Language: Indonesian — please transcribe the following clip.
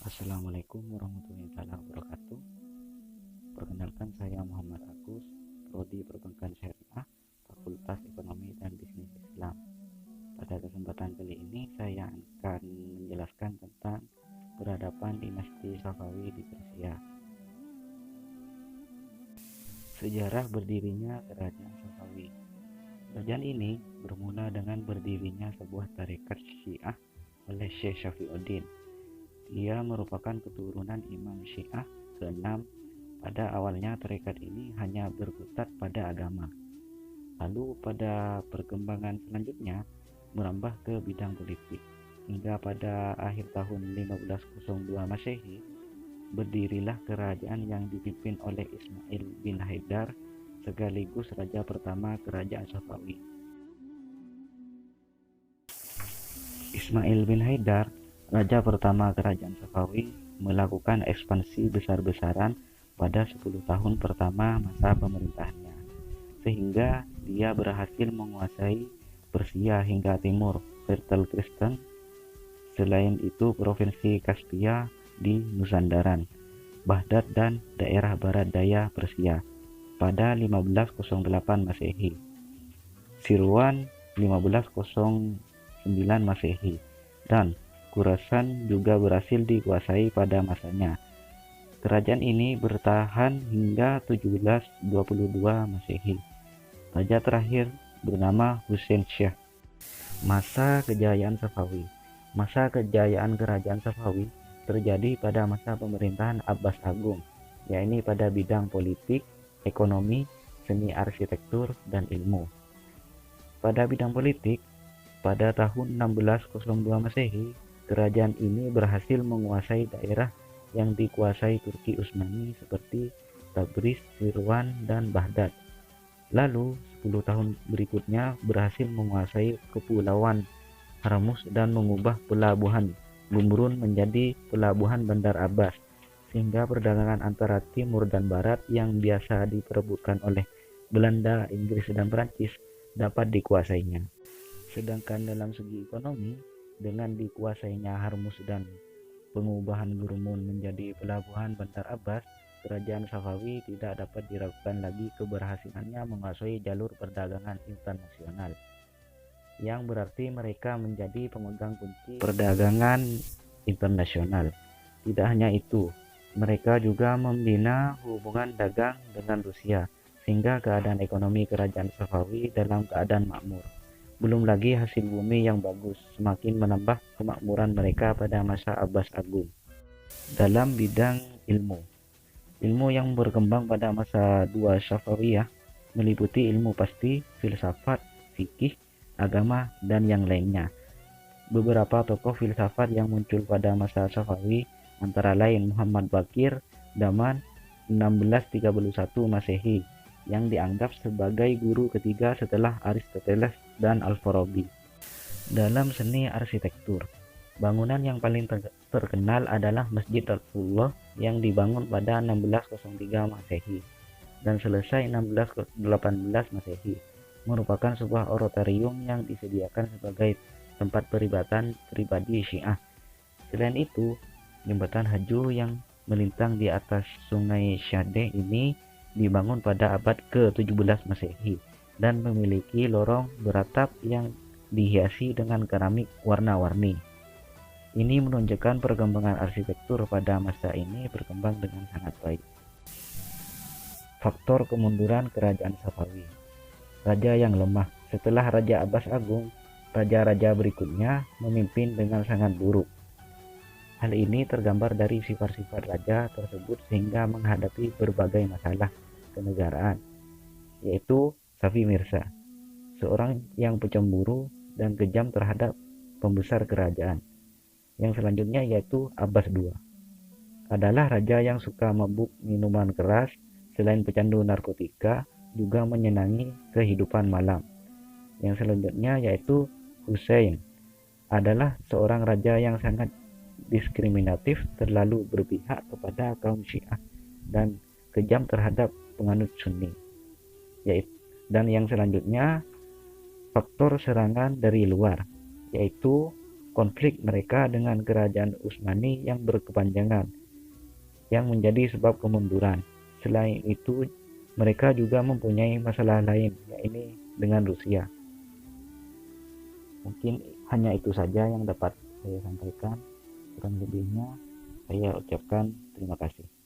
Assalamualaikum warahmatullahi wabarakatuh. Perkenalkan, saya Muhammad Agus, Prodi Perbankan Syariah, Fakultas Ekonomi dan Bisnis Islam. Pada kesempatan kali ini saya akan menjelaskan tentang peradaban dinasti Safawi di Persia. Sejarah berdirinya Kerajaan Safawi. Kerajaan ini bermula dengan berdirinya sebuah tarekat Syiah oleh Syekh Syafiuddin. Dia merupakan keturunan Imam Syiah ke-6. Pada awalnya tarekat ini hanya berkutat pada agama. Lalu pada perkembangan selanjutnya merambah ke bidang politik. Hingga pada akhir tahun 1502 Masehi berdirilah kerajaan yang dipimpin oleh Ismail bin Haidar sekaligus raja pertama Kerajaan Safawi. Ismail bin Haidar, raja pertama Kerajaan Safawi, melakukan ekspansi besar-besaran pada 10 tahun pertama masa pemerintahannya, sehingga dia berhasil menguasai Persia hingga timur Fertile Crescent. Selain itu, provinsi Kaspia di Nusandaran, Baghdad dan daerah barat daya Persia pada 1508 Masehi, Sirwan 1509 Masehi, dan Khurasan juga berhasil dikuasai pada masanya. Kerajaan ini bertahan hingga 1722 Masehi. Raja terakhir bernama Husain Shah. Masa kejayaan Safawi. Masa kejayaan Kerajaan Safawi terjadi pada masa pemerintahan Abbas Agung, yakni pada bidang politik, ekonomi, seni arsitektur, dan ilmu. Pada bidang politik, pada tahun 1602 Masehi, kerajaan ini berhasil menguasai daerah yang dikuasai Turki Utsmani seperti Tabriz, Sirwan, dan Baghdad. Lalu, 10 tahun berikutnya berhasil menguasai Kepulauan Hormuz dan mengubah pelabuhan Gumrun menjadi pelabuhan Bandar Abbas, sehingga perdagangan antara timur dan barat yang biasa diperebutkan oleh Belanda, Inggris, dan Prancis dapat dikuasainya. Sedangkan dalam segi ekonomi, dengan dikuasainya Hormuz dan pengubahan Gurmun menjadi pelabuhan Bandar Abbas, Kerajaan Safawi tidak dapat diragukan lagi keberhasilannya menguasai jalur perdagangan internasional, yang berarti mereka menjadi pemegang kunci perdagangan internasional. Tidak hanya itu, mereka juga membina hubungan dagang dengan Rusia, sehingga keadaan ekonomi Kerajaan Safawi dalam keadaan makmur. Belum lagi hasil bumi yang bagus semakin menambah kemakmuran mereka pada masa Abbas Agung. Dalam bidang ilmu yang berkembang pada masa dua Safawiyah meliputi ilmu pasti, filsafat, fikih, agama, dan yang lainnya. Beberapa tokoh filsafat yang muncul pada masa Safawi antara lain Muhammad Baqir Daman 1631 Masehi, yang dianggap sebagai guru ketiga setelah Aristoteles dan Al-Farabi. Dalam seni arsitektur, bangunan yang paling terkenal adalah Masjid Rasulullah yang dibangun pada 1603 Masehi dan selesai 1618 Masehi, merupakan sebuah oratorium yang disediakan sebagai tempat peribadatan pribadi Syiah. Selain itu, jembatan Haju yang melintang di atas sungai Syade ini dibangun pada abad ke-17 Masehi dan memiliki lorong beratap yang dihiasi dengan keramik warna-warni. Ini menunjukkan perkembangan arsitektur pada masa ini berkembang dengan sangat baik. Faktor kemunduran Kerajaan Safawi. Raja yang lemah. Setelah Raja Abbas Agung, raja-raja berikutnya memimpin dengan sangat buruk. Hal ini tergambar dari sifat-sifat raja tersebut sehingga menghadapi berbagai masalah kenegaraan, yaitu Safi Mirza, seorang yang pencemburu dan kejam terhadap pembesar kerajaan. Yang selanjutnya yaitu Abbas II, adalah raja yang suka mabuk minuman keras. Selain pecandu narkotika, juga menyenangi kehidupan malam. Yang selanjutnya yaitu Hussein, adalah seorang raja yang sangat diskriminatif, terlalu berpihak kepada kaum Syiah dan kejam terhadap penganut Sunni. Dan yang selanjutnya faktor serangan dari luar, yaitu konflik mereka dengan kerajaan Utsmani yang berkepanjangan, yang menjadi sebab kemunduran. Selain itu, mereka juga mempunyai masalah lain, yaitu dengan Rusia. Mungkin hanya itu saja yang dapat saya sampaikan. Kurang lebihnya, saya ucapkan terima kasih.